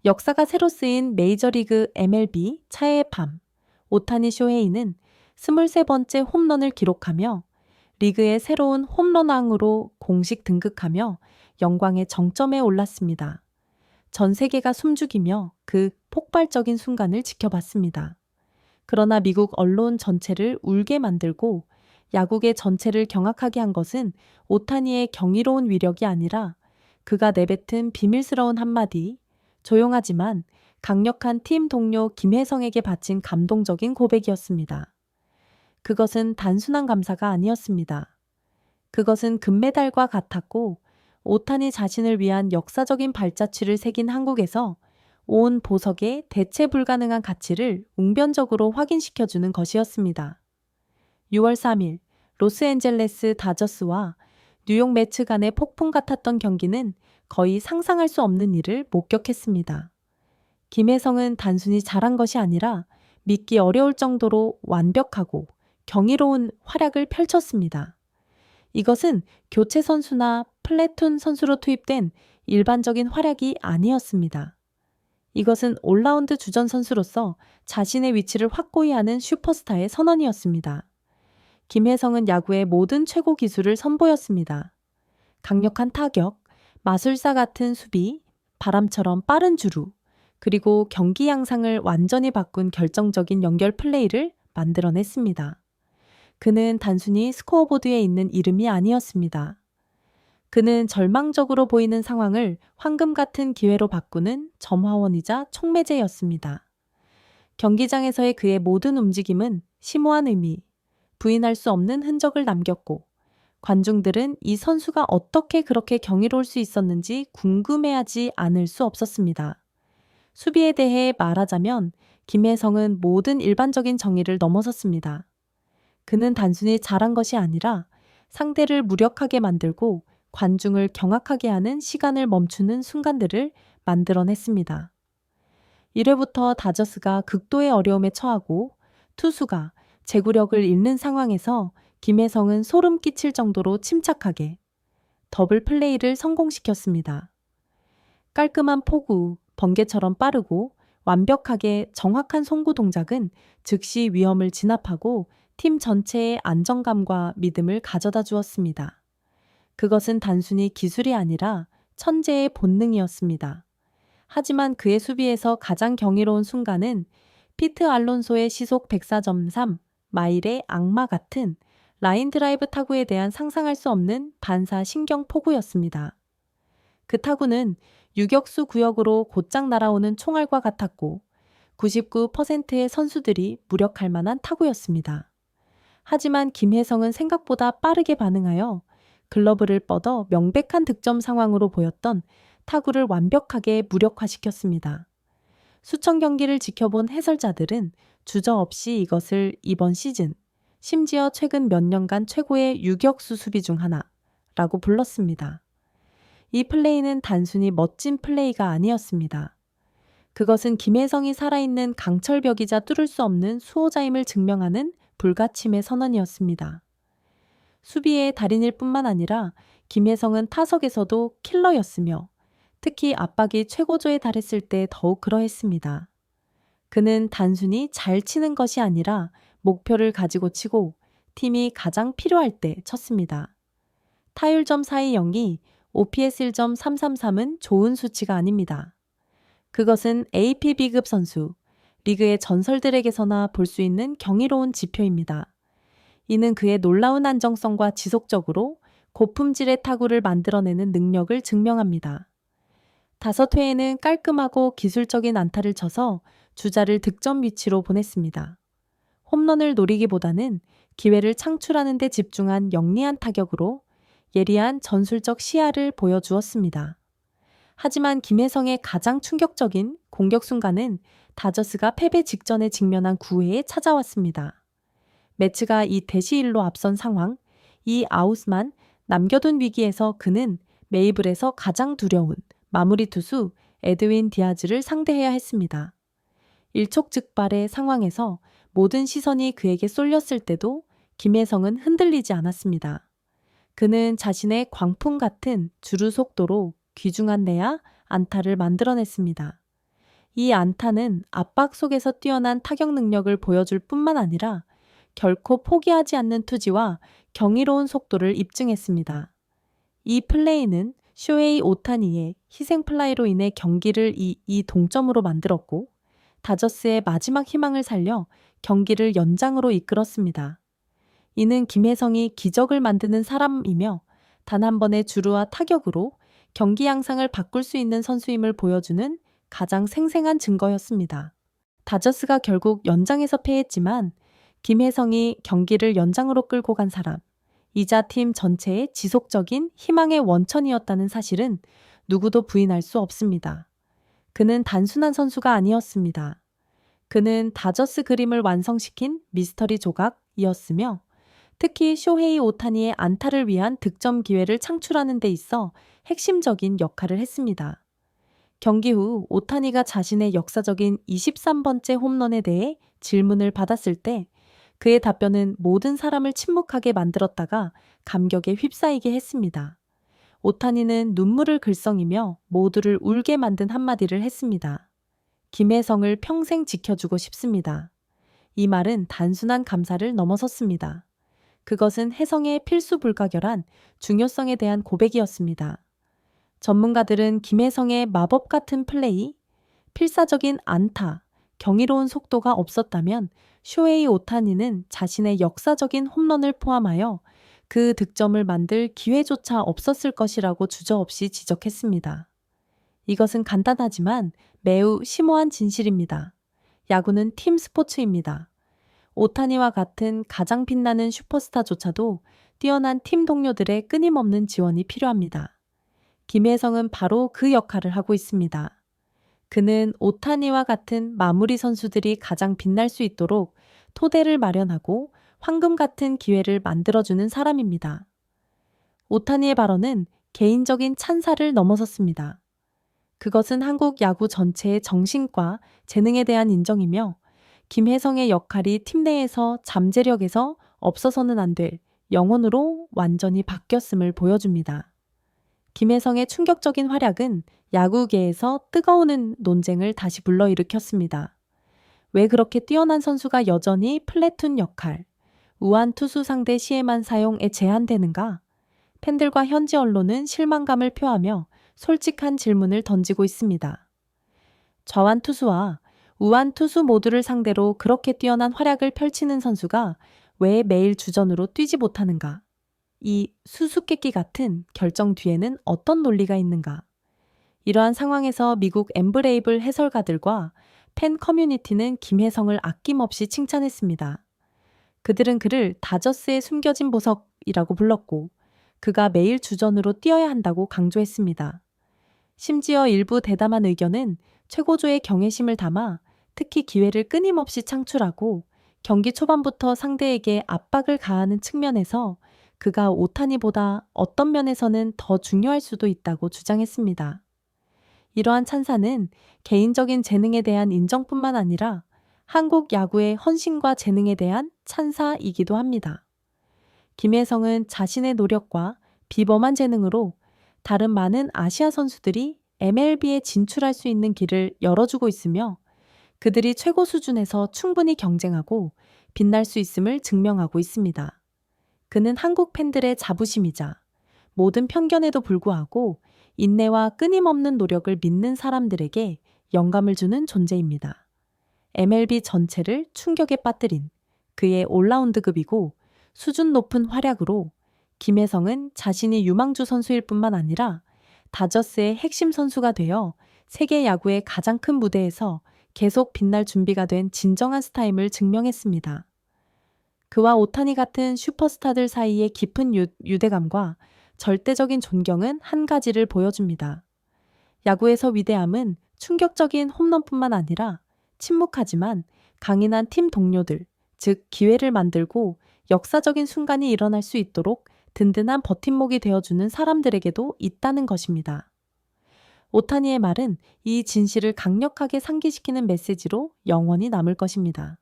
역사가 새로 쓰인 메이저리그 MLB 차의 밤, 오타니 쇼헤이는 23번째 홈런을 기록하며 리그의 새로운 홈런왕으로 공식 등극하며 영광의 정점에 올랐습니다. 전 세계가 숨죽이며 그 폭발적인 순간을 지켜봤습니다. 그러나 미국 언론 전체를 울게 만들고 야구계 전체를 경악하게 한 것은 오타니의 경이로운 위력이 아니라 그가 내뱉은 비밀스러운 한마디, 조용하지만 강력한 팀 동료 김혜성에게 바친 감동적인 고백이었습니다. 그것은 단순한 감사가 아니었습니다. 그것은 금메달과 같았고 오타니 자신을 위한 역사적인 발자취를 새긴 한국에서 온 보석의 대체 불가능한 가치를 웅변적으로 확인시켜주는 것이었습니다. 6월 3일 로스앤젤레스 다저스와 뉴욕 매츠 간의 폭풍 같았던 경기는 거의 상상할 수 없는 일을 목격했습니다. 김혜성은 단순히 잘한 것이 아니라 믿기 어려울 정도로 완벽하고 경이로운 활약을 펼쳤습니다. 이것은 교체 선수나 플래툰 선수로 투입된 일반적인 활약이 아니었습니다. 이것은 올라운드 주전 선수로서 자신의 위치를 확고히 하는 슈퍼스타의 선언이었습니다. 김혜성은 야구의 모든 최고 기술을 선보였습니다. 강력한 타격, 마술사 같은 수비, 바람처럼 빠른 주루, 그리고 경기 양상을 완전히 바꾼 결정적인 연결 플레이를 만들어냈습니다. 그는 단순히 스코어보드에 있는 이름이 아니었습니다. 그는 절망적으로 보이는 상황을 황금 같은 기회로 바꾸는 점화원이자 촉매제였습니다. 경기장에서의 그의 모든 움직임은 심오한 의미, 부인할 수 없는 흔적을 남겼고 관중들은 이 선수가 어떻게 그렇게 경이로울 수 있었는지 궁금해하지 않을 수 없었습니다. 수비에 대해 말하자면 김혜성은 모든 일반적인 정의를 넘어섰습니다. 그는 단순히 잘한 것이 아니라 상대를 무력하게 만들고 관중을 경악하게 하는 시간을 멈추는 순간들을 만들어냈습니다. 1회부터 다저스가 극도의 어려움에 처하고 투수가 제구력을 잃는 상황에서 김혜성은 소름 끼칠 정도로 침착하게 더블 플레이를 성공시켰습니다. 깔끔한 포구, 번개처럼 빠르고 완벽하게 정확한 송구 동작은 즉시 위험을 진압하고 팀 전체의 안정감과 믿음을 가져다 주었습니다. 그것은 단순히 기술이 아니라 천재의 본능이었습니다. 하지만 그의 수비에서 가장 경이로운 순간은 피트 알론소의 시속 104.3 마일의 악마 같은 라인 드라이브 타구에 대한 상상할 수 없는 반사 신경 포구였습니다. 그 타구는 유격수 구역으로 곧장 날아오는 총알과 같았고 99%의 선수들이 무력할 만한 타구였습니다. 하지만 김혜성은 생각보다 빠르게 반응하여 글러브를 뻗어 명백한 득점 상황으로 보였던 타구를 완벽하게 무력화시켰습니다. 수천 경기를 지켜본 해설자들은 주저없이 이것을 이번 시즌, 심지어 최근 몇 년간 최고의 유격수 수비 중 하나라고 불렀습니다. 이 플레이는 단순히 멋진 플레이가 아니었습니다. 그것은 김혜성이 살아있는 강철벽이자 뚫을 수 없는 수호자임을 증명하는 불가침의 선언이었습니다. 수비의 달인일 뿐만 아니라 김혜성은 타석에서도 킬러였으며 특히 압박이 최고조에 달했을 때 더욱 그러했습니다. 그는 단순히 잘 치는 것이 아니라 목표를 가지고 치고 팀이 가장 필요할 때 쳤습니다. 타율점 4.20이 OPS 1.333은 좋은 수치가 아닙니다. 그것은 AP B급 선수, 리그의 전설들에게서나 볼 수 있는 경이로운 지표입니다. 이는 그의 놀라운 안정성과 지속적으로 고품질의 타구를 만들어내는 능력을 증명합니다. 5회에는 깔끔하고 기술적인 안타를 쳐서 주자를 득점 위치로 보냈습니다. 홈런을 노리기보다는 기회를 창출하는 데 집중한 영리한 타격으로 예리한 전술적 시야를 보여주었습니다. 하지만 김혜성의 가장 충격적인 공격 순간은 다저스가 패배 직전에 직면한 9회에 찾아왔습니다. 매츠가 이 대시1로 앞선 상황, 이 아웃만 남겨둔 위기에서 그는 메이블에서 가장 두려운 마무리 투수 에드윈 디아즈를 상대해야 했습니다. 일촉즉발의 상황에서 모든 시선이 그에게 쏠렸을 때도 김혜성은 흔들리지 않았습니다. 그는 자신의 광풍 같은 주루 속도로 귀중한 내야 안타를 만들어냈습니다. 이 안타는 압박 속에서 뛰어난 타격 능력을 보여줄 뿐만 아니라 결코 포기하지 않는 투지와 경이로운 속도를 입증했습니다. 이 플레이는 쇼헤이 오타니의 희생 플라이로 인해 경기를 2-2 동점으로 만들었고 다저스의 마지막 희망을 살려 경기를 연장으로 이끌었습니다. 이는 김혜성이 기적을 만드는 사람이며 단 한 번의 주루와 타격으로 경기 양상을 바꿀 수 있는 선수임을 보여주는 가장 생생한 증거였습니다. 다저스가 결국 연장에서 패했지만 김혜성이 경기를 연장으로 끌고 간 사람, 이자 팀 전체의 지속적인 희망의 원천이었다는 사실은 누구도 부인할 수 없습니다. 그는 단순한 선수가 아니었습니다. 그는 다저스 그림을 완성시킨 미스터리 조각이었으며 특히 쇼헤이 오타니의 안타를 위한 득점 기회를 창출하는 데 있어 핵심적인 역할을 했습니다. 경기 후 오타니가 자신의 역사적인 23번째 홈런에 대해 질문을 받았을 때 그의 답변은 모든 사람을 침묵하게 만들었다가 감격에 휩싸이게 했습니다. 오타니는 눈물을 글썽이며 모두를 울게 만든 한마디를 했습니다. 김혜성을 평생 지켜주고 싶습니다. 이 말은 단순한 감사를 넘어섰습니다. 그것은 혜성의 필수불가결한 중요성에 대한 고백이었습니다. 전문가들은 김혜성의 마법 같은 플레이, 필사적인 안타, 경이로운 속도가 없었다면 쇼헤이 오타니는 자신의 역사적인 홈런을 포함하여 그 득점을 만들 기회조차 없었을 것이라고 주저없이 지적했습니다. 이것은 간단하지만 매우 심오한 진실입니다. 야구는 팀 스포츠입니다. 오타니와 같은 가장 빛나는 슈퍼스타조차도 뛰어난 팀 동료들의 끊임없는 지원이 필요합니다. 김혜성은 바로 그 역할을 하고 있습니다. 그는 오타니와 같은 마무리 선수들이 가장 빛날 수 있도록 토대를 마련하고 황금 같은 기회를 만들어주는 사람입니다. 오타니의 발언은 개인적인 찬사를 넘어섰습니다. 그것은 한국 야구 전체의 정신과 재능에 대한 인정이며 김혜성의 역할이 팀 내에서 잠재력에서 없어서는 안 될 영혼으로 완전히 바뀌었음을 보여줍니다. 김혜성의 충격적인 활약은 야구계에서 뜨거운 논쟁을 다시 불러일으켰습니다. 왜 그렇게 뛰어난 선수가 여전히 플래툰 역할, 우한 투수 상대 시에만 사용에 제한되는가? 팬들과 현지 언론은 실망감을 표하며 솔직한 질문을 던지고 있습니다. 좌완 투수와 우완 투수 모두를 상대로 그렇게 뛰어난 활약을 펼치는 선수가 왜 매일 주전으로 뛰지 못하는가? 이 수수께끼 같은 결정 뒤에는 어떤 논리가 있는가? 이러한 상황에서 미국 엠브레이블 해설가들과 팬 커뮤니티는 김혜성을 아낌없이 칭찬했습니다. 그들은 그를 다저스의 숨겨진 보석이라고 불렀고 그가 매일 주전으로 뛰어야 한다고 강조했습니다. 심지어 일부 대담한 의견은 최고조의 경외심을 담아 특히 기회를 끊임없이 창출하고 경기 초반부터 상대에게 압박을 가하는 측면에서 그가 오타니보다 어떤 면에서는 더 중요할 수도 있다고 주장했습니다. 이러한 찬사는 개인적인 재능에 대한 인정뿐만 아니라 한국 야구의 헌신과 재능에 대한 찬사이기도 합니다. 김혜성은 자신의 노력과 비범한 재능으로 다른 많은 아시아 선수들이 MLB에 진출할 수 있는 길을 열어주고 있으며 그들이 최고 수준에서 충분히 경쟁하고 빛날 수 있음을 증명하고 있습니다. 그는 한국 팬들의 자부심이자 모든 편견에도 불구하고 인내와 끊임없는 노력을 믿는 사람들에게 영감을 주는 존재입니다. MLB 전체를 충격에 빠뜨린 그의 올라운드급이고 수준 높은 활약으로 김혜성은 자신이 유망주 선수일 뿐만 아니라 다저스의 핵심 선수가 되어 세계 야구의 가장 큰 무대에서 계속 빛날 준비가 된 진정한 스타임을 증명했습니다. 그와 오타니 같은 슈퍼스타들 사이의 깊은 유대감과 절대적인 존경은 한 가지를 보여줍니다. 야구에서 위대함은 충격적인 홈런뿐만 아니라 침묵하지만 강인한 팀 동료들, 즉 기회를 만들고 역사적인 순간이 일어날 수 있도록 든든한 버팀목이 되어주는 사람들에게도 있다는 것입니다. 오타니의 말은 이 진실을 강력하게 상기시키는 메시지로 영원히 남을 것입니다.